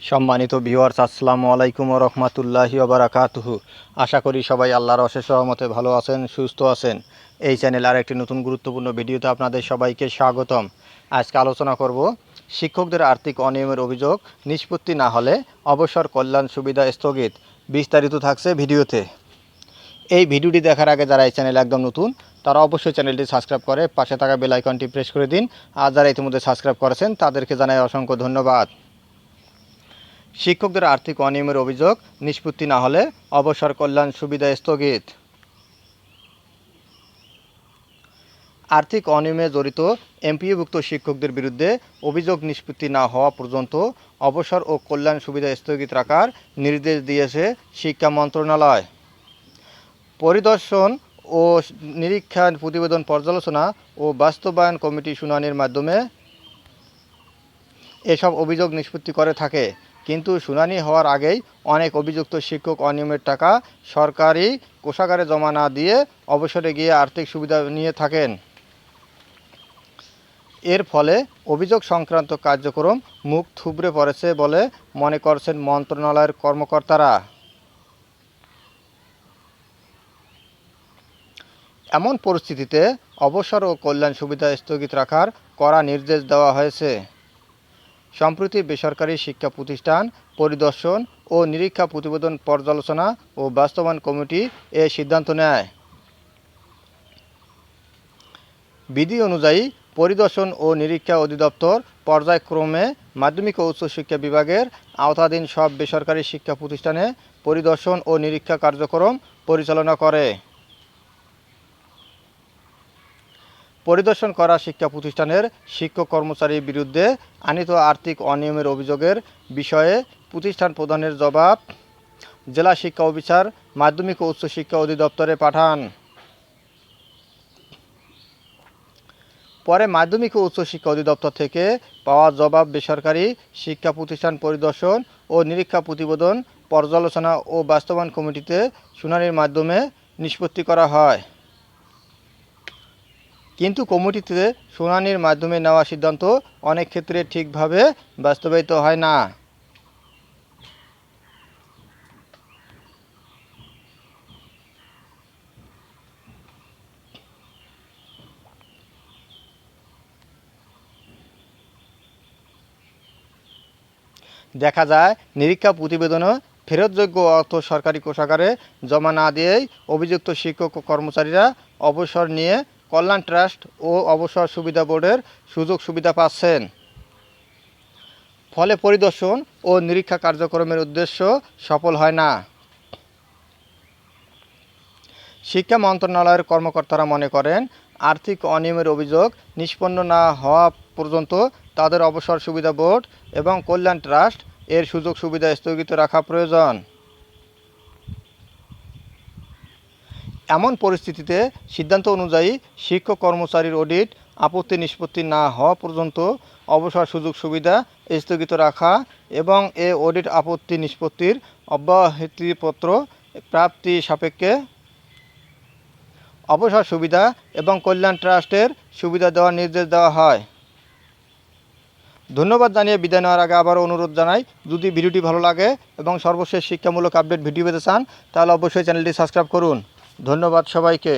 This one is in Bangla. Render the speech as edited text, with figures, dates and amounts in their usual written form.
সম্মানিত ভিউয়ার্স, আসসালামু আলাইকুম ওয়া রাহমাতুল্লাহি ওয়া বারাকাতুহু। আশা করি সবাই আল্লাহর অশেষ রহমতে ভালো আছেন, সুস্থ আছেন। এই চ্যানেলে আরেকটি নতুন গুরুত্বপূর্ণ ভিডিওতে আপনাদের সবাইকে স্বাগতম। আজকে আলোচনা করব শিক্ষকদের আর্থিক অনিয়মের অভিযোগ নিষ্পত্তি না হলে অবসর কল্যাণ সুবিধা স্থগিত। বিস্তারিত থাকছে ভিডিওতে। এই ভিডিওটি দেখার আগে যারা এই চ্যানেলে একদম নতুন তারা অবশ্যই চ্যানেলটি সাবস্ক্রাইব করে পাশে থাকা বেল আইকনটি প্রেস করে দিন। আর যারা ইতিমধ্যে সাবস্ক্রাইব করেছেন তাদেরকে জানাই অসংখ্য ধন্যবাদ। শিক্ষকদের আর্থিক অনিয়মের অভিযোগ নিষ্পত্তি না হলে অবসর কল্যাণ সুবিধা স্থগিত। আর্থিক অনিয়মে জড়িত এমপিওভুক্ত শিক্ষকদের বিরুদ্ধে অভিযোগ নিষ্পত্তি না হওয়া পর্যন্ত অবসর ও কল্যাণ সুবিধা স্থগিত রাখার নির্দেশ দিয়েছে শিক্ষা মন্ত্রণালয়। পরিদর্শন ও নিরীক্ষা প্রতিবেদন পর্যালোচনা ও বাস্তবায়ন কমিটি শুনানির মাধ্যমে এসব অভিযোগ নিষ্পত্তি করে থাকে। কিন্তু শুনানি হওয়ার আগেই অনেক অভিযুক্ত শিক্ষক অনিয়মের টাকা সরকারি কোষাগারে জমা না দিয়ে অবসরে গিয়ে আর্থিক সুবিধা নিয়ে থাকেন। এর ফলে অভিযোগ সংক্রান্ত কার্যক্রম মুখ থুবড়ে পড়েছে বলে মনে করছেন মন্ত্রণালয়ের কর্মকর্তারা। এমন পরিস্থিতিতে অবসর ও কল্যাণ সুবিধা স্থগিত রাখার কড়া নির্দেশ দেওয়া হয়েছে। সম্প্রতি বেসরকারি শিক্ষা প্রতিষ্ঠান পরিদর্শন ও নিরীক্ষা প্রতিবেদন পর্যালোচনা ও বাস্তবায়ন কমিটি এ সিদ্ধান্ত নেয়। বিধি অনুযায়ী পরিদর্শন ও নিরীক্ষা অধিদপ্তর পর্যায়ক্রমে মাধ্যমিক ও উচ্চশিক্ষা বিভাগের আওতাধীন সব বেসরকারি শিক্ষা প্রতিষ্ঠানে পরিদর্শন ও নিরীক্ষা কার্যক্রম পরিচালনা করে। পরিদর্শন করা শিক্ষা প্রতিষ্ঠানের শিক্ষক কর্মচারীর বিরুদ্ধে আনীত আর্থিক অনিয়মের অভিযোগের বিষয়ে প্রতিষ্ঠান প্রধানের জবাব জেলা শিক্ষা অফিসার মাধ্যমিক ও উচ্চশিক্ষা অধিদপ্তরে পাঠান। পরে মাধ্যমিক ও উচ্চশিক্ষা অধিদপ্তর থেকে পাওয়া জবাব বেসরকারি শিক্ষা প্রতিষ্ঠান পরিদর্শন ও নিরীক্ষা প্রতিবেদন পর্যালোচনা ও বাস্তবায়ন কমিটিতে শুনানির মাধ্যমে নিষ্পত্তি করা হয়। কিন্তু কমিটিতে শুনানির মাধ্যমে নেওয়া সিদ্ধান্ত অনেক ক্ষেত্রে ঠিকভাবে বাস্তবায়িত হয় না। দেখা যায় নিরীক্ষা প্রতিবেদনে ফেরতযোগ্য অর্থ সরকারি কোষাগারে জমা না দিয়েই অভিযুক্ত শিক্ষক ও কর্মচারীরা অবসর নিয়ে কল্যাণ ট্রাস্ট ও অবসর সুবিধা বোর্ডের সুযোগ সুবিধা পাচ্ছেন। ফলে পরিদর্শন ও নিরীক্ষা কার্যক্রমের উদ্দেশ্য সফল হয় না। শিক্ষা মন্ত্রণালয়ের কর্মকর্তারা মনে করেন আর্থিক অনিয়মের অভিযোগ নিষ্পন্ন না হওয়া পর্যন্ত তাদের অবসর সুবিধা বোর্ড এবং কল্যাণ ট্রাস্ট এর সুযোগ সুবিধা স্থগিত রাখা প্রয়োজন। এমন পরিস্থিতিতে সিদ্ধান্ত অনুযায়ী শিক্ষক কর্মচারীর অডিট আপত্তি নিষ্পত্তি না হওয়া পর্যন্ত অবসর সুযোগ সুবিধা স্থগিত রাখা এবং এ অডিট আপত্তি নিষ্পত্তির অব্যাহতিপত্র প্রাপ্তি সাপেক্ষে অবসর সুবিধা এবং কল্যাণ ট্রাস্টের সুবিধা দেওয়ার নির্দেশ দেওয়া হয়। ধন্যবাদ জানিয়ে বিদায় নেওয়ার আগে আবারও অনুরোধ জানাই, যদি ভিডিওটি ভালো লাগে এবং সর্বশেষ শিক্ষামূলক আপডেট ভিডিও পেতে চান তাহলে অবশ্যই চ্যানেলটি সাবস্ক্রাইব করুন। ধন্যবাদ সবাইকে।